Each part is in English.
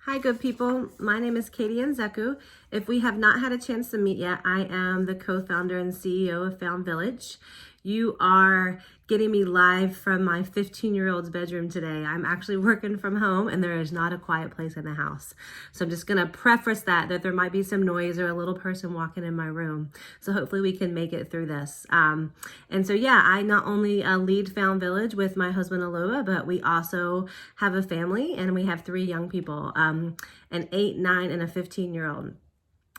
Hi, good people. My name is Katie Nzeku. If we have not had a chance to meet yet, I am the co-founder and CEO of Found Village. You are getting me live from my 15-year-old's bedroom today. I'm actually working from home and there is not a quiet place in the house. So I'm just gonna preface that there might be some noise or a little person walking in my room. So hopefully we can make it through this. I not only lead Found Village with my husband Aloha, but we also have a family and we have 3 young people, an 8, 9, and a 15-year-old.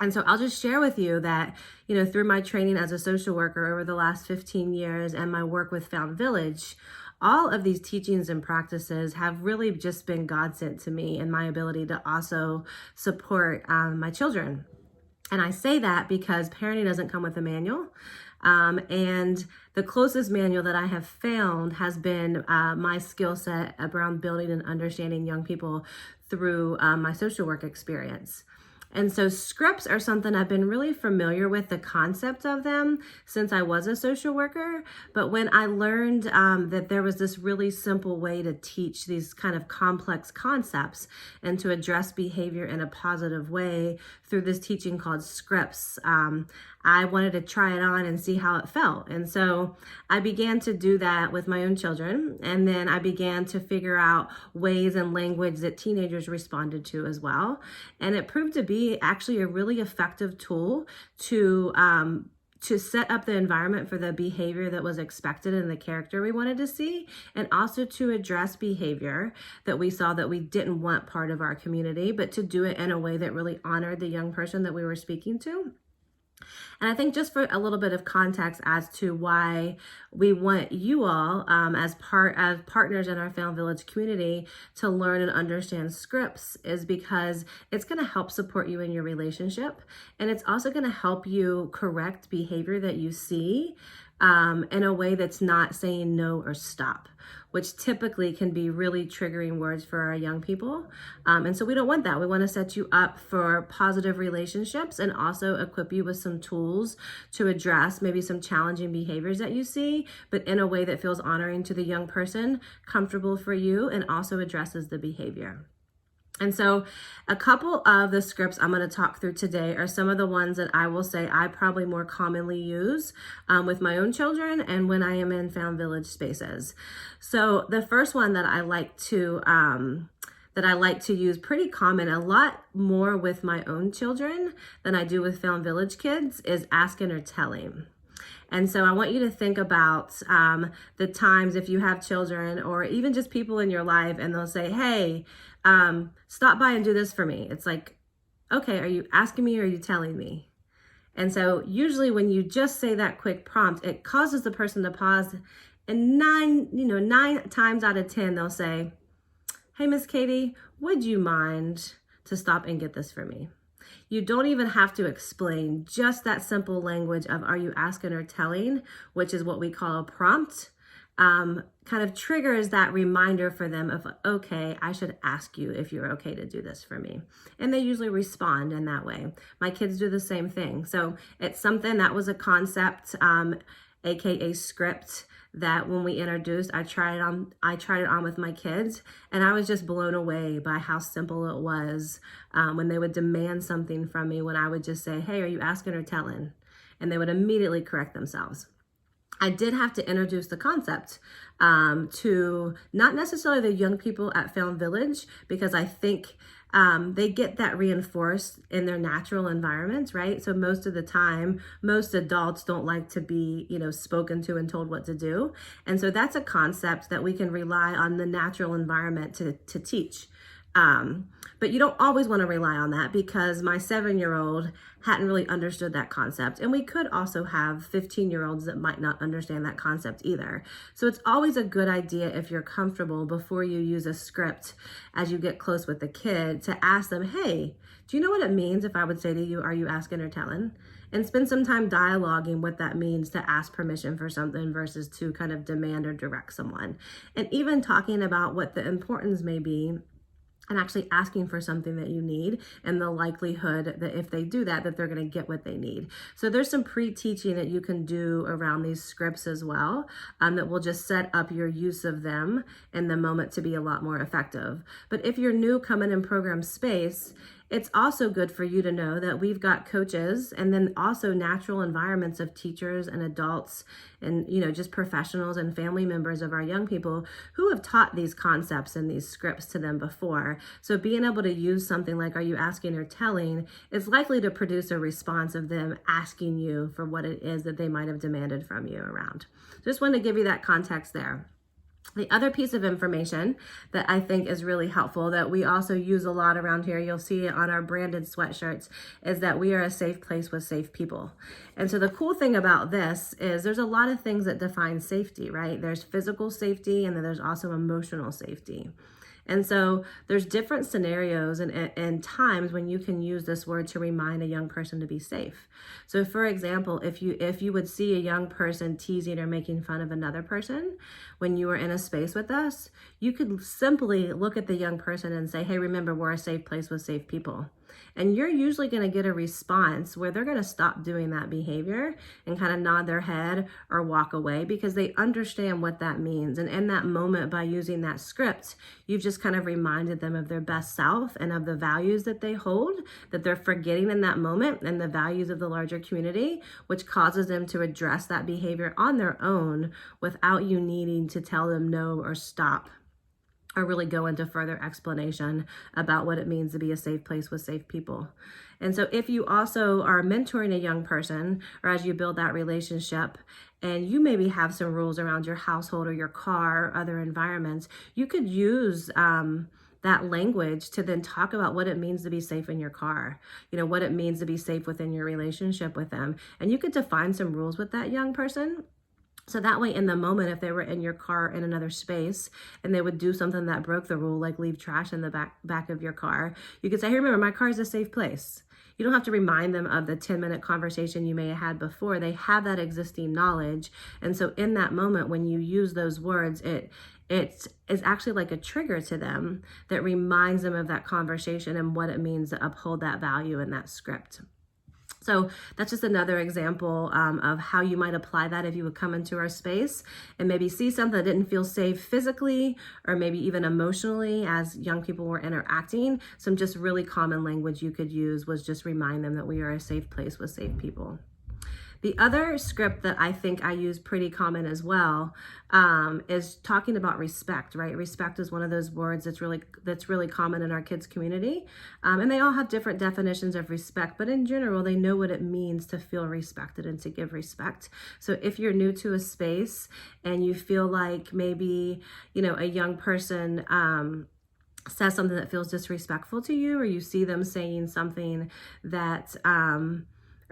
And so I'll just share with you that, through my training as a social worker over the last 15 years and my work with Found Village, all of these teachings and practices have really just been God sent to me and my ability to also support my children. And I say that because parenting doesn't come with a manual. And the closest manual that I have found has been my skill set around building and understanding young people through my social work experience. And so scripts are something I've been really familiar with the concept of them since I was a social worker. But when I learned that there was this really simple way to teach these kind of complex concepts and to address behavior in a positive way through this teaching called scripts, I wanted to try it on and see how it felt. And so I began to do that with my own children. And then I began to figure out ways and language that teenagers responded to as well. And it proved to be actually a really effective tool to set up the environment for the behavior that was expected and the character we wanted to see, and also to address behavior that we saw that we didn't want part of our community, but to do it in a way that really honored the young person that we were speaking to. And I think just for a little bit of context as to why we want you all as partners in our Found Village community to learn and understand scripts is because it's going to help support you in your relationship. And it's also going to help you correct behavior that you see in a way that's not saying no or stop, which typically can be really triggering words for our young people. And so we don't want that. We want to set you up for positive relationships and also equip you with some tools to address maybe some challenging behaviors that you see, but in a way that feels honoring to the young person, comfortable for you, and also addresses the behavior. And so a couple of the scripts I'm going to talk through today are some of the ones that I will say I probably more commonly use with my own children and when I am in Found Village spaces. So the first one that I like to use pretty common, a lot more with my own children than I do with Found Village kids, is asking or telling. And so I want you to think about the times if you have children or even just people in your life and they'll say, hey, stop by and do this for me. It's like, okay, are you asking me or are you telling me? And so usually when you just say that quick prompt, it causes the person to pause, and 9 times out of 10, they'll say, hey, Miss Katie, would you mind to stop and get this for me? You don't even have to explain. Just that simple language of are you asking or telling, which is what we call a prompt, kind of triggers that reminder for them of, okay, I should ask you if you're okay to do this for me. And they usually respond in that way. My kids do the same thing. So it's something that was a concept, AKA script, that when we introduced, I tried it on with my kids, and I was just blown away by how simple it was when they would demand something from me, when I would just say, hey, are you asking or telling? And they would immediately correct themselves. I did have to introduce the concept to not necessarily the young people at Found Village, because I think they get that reinforced in their natural environments, right? So most of the time, most adults don't like to be, spoken to and told what to do. And so that's a concept that we can rely on the natural environment to teach. But you don't always want to rely on that, because my 7-year-old hadn't really understood that concept. And we could also have 15-year-olds that might not understand that concept either. So it's always a good idea, if you're comfortable, before you use a script, as you get close with the kid, to ask them, hey, do you know what it means if I would say to you, are you asking or telling? And spend some time dialoguing what that means to ask permission for something versus to kind of demand or direct someone. And even talking about what the importance may be and actually asking for something that you need, and the likelihood that if they do that, that they're going to get what they need. So there's some pre-teaching that you can do around these scripts as well, that will just set up your use of them in the moment to be a lot more effective. But if you're new coming in program space, it's also good for you to know that we've got coaches and then also natural environments of teachers and adults and, just professionals and family members of our young people who have taught these concepts and these scripts to them before. So being able to use something like, are you asking or telling, is likely to produce a response of them asking you for what it is that they might have demanded from you around. Just wanted to give you that context there. The other piece of information that I think is really helpful that we also use a lot around here, you'll see it on our branded sweatshirts, is that we are a safe place with safe people. And so the cool thing about this is there's a lot of things that define safety, right? There's physical safety, and then there's also emotional safety. And so there's different scenarios and times when you can use this word to remind a young person to be safe. So for example, if you would see a young person teasing or making fun of another person when you were in a space with us, you could simply look at the young person and say, hey, remember, we're a safe place with safe people. And you're usually going to get a response where they're going to stop doing that behavior and kind of nod their head or walk away because they understand what that means. And in that moment, by using that script, you've just kind of reminded them of their best self and of the values that they hold, that they're forgetting in that moment, and the values of the larger community, which causes them to address that behavior on their own without you needing to tell them no or stop, or really go into further explanation about what it means to be a safe place with safe people. And so if you also are mentoring a young person, or as you build that relationship, and you maybe have some rules around your household or your car or other environments, you could use that language to then talk about what it means to be safe in your car, what it means to be safe within your relationship with them. And you could define some rules with that young person. So that way, in the moment, if they were in your car in another space and they would do something that broke the rule, like leave trash in the back of your car, you could say, hey, remember, my car is a safe place. You don't have to remind them of the 10-minute conversation you may have had before. They have that existing knowledge. And so in that moment, when you use those words, it is actually like a trigger to them that reminds them of that conversation and what it means to uphold that value in that script. So that's just another example of how you might apply that if you would come into our space and maybe see something that didn't feel safe physically or maybe even emotionally as young people were interacting. Some just really common language you could use was just remind them that we are a safe place with safe people. The other script that I think I use pretty common as well is talking about respect, right? Respect is one of those words that's really common in our kids' community. And they all have different definitions of respect, but in general, they know what it means to feel respected and to give respect. So if you're new to a space and you feel like maybe, a young person says something that feels disrespectful to you, or you see them saying something that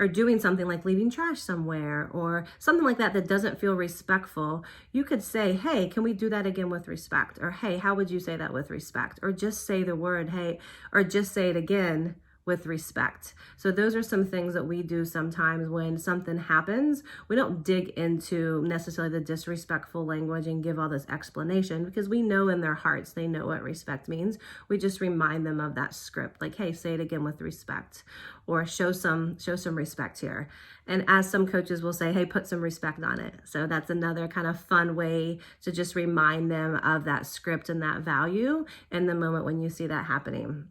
or doing something like leaving trash somewhere or something like that that doesn't feel respectful, you could say, hey, can we do that again with respect? Or, hey, how would you say that with respect? Or just say the word, hey, or just say it again with respect. So those are some things that we do sometimes when something happens. We don't dig into necessarily the disrespectful language and give all this explanation because we know in their hearts they know what respect means. We just remind them of that script, like, hey, say it again with respect, or show some respect here. And as some coaches will say, hey, put some respect on it. So that's another kind of fun way to just remind them of that script and that value in the moment when you see that happening.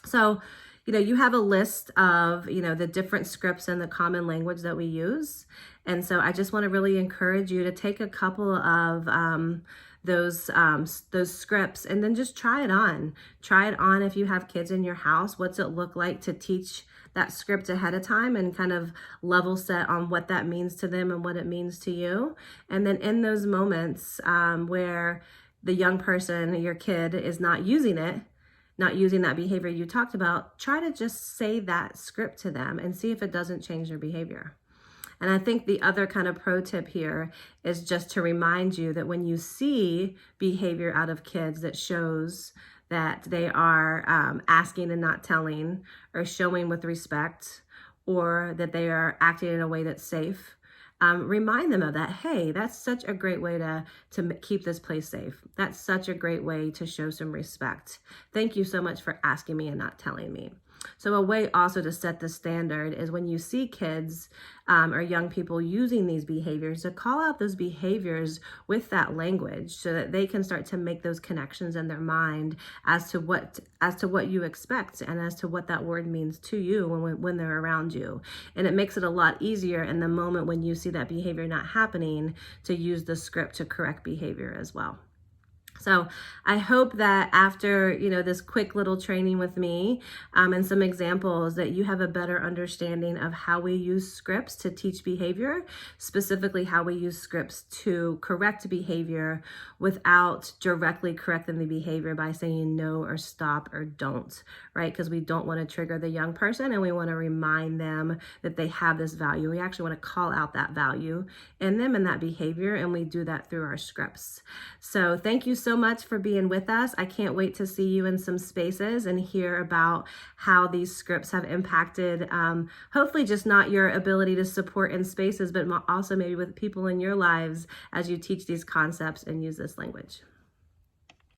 So you have a list of, the different scripts and the common language that we use. And so I just want to really encourage you to take a couple of those scripts and then just try it on. Try it on if you have kids in your house. What's it look like to teach that script ahead of time and kind of level set on what that means to them and what it means to you. And then in those moments where the young person, your kid, is not using that behavior you talked about, try to just say that script to them and see if it doesn't change their behavior. And I think the other kind of pro tip here is just to remind you that when you see behavior out of kids that shows that they are asking and not telling, or showing with respect, or that they are acting in a way that's safe, remind them of that. Hey, that's such a great way to keep this place safe. That's such a great way to show some respect. Thank you so much for asking me and not telling me. So a way also to set the standard is when you see kids or young people using these behaviors, to call out those behaviors with that language so that they can start to make those connections in their mind as to what you expect and as to what that word means to you when they're around you. And it makes it a lot easier in the moment when you see that behavior not happening to use the script to correct behavior as well. So I hope that after, this quick little training with me and some examples, that you have a better understanding of how we use scripts to teach behavior, specifically how we use scripts to correct behavior without directly correcting the behavior by saying no or stop or don't, right? Because we don't want to trigger the young person and we want to remind them that they have this value. We actually want to call out that value in them and that behavior, and we do that through our scripts. So thank you so much for being with us. I can't wait to see you in some spaces and hear about how these scripts have impacted, hopefully just not your ability to support in spaces, but also maybe with people in your lives as you teach these concepts and use this language.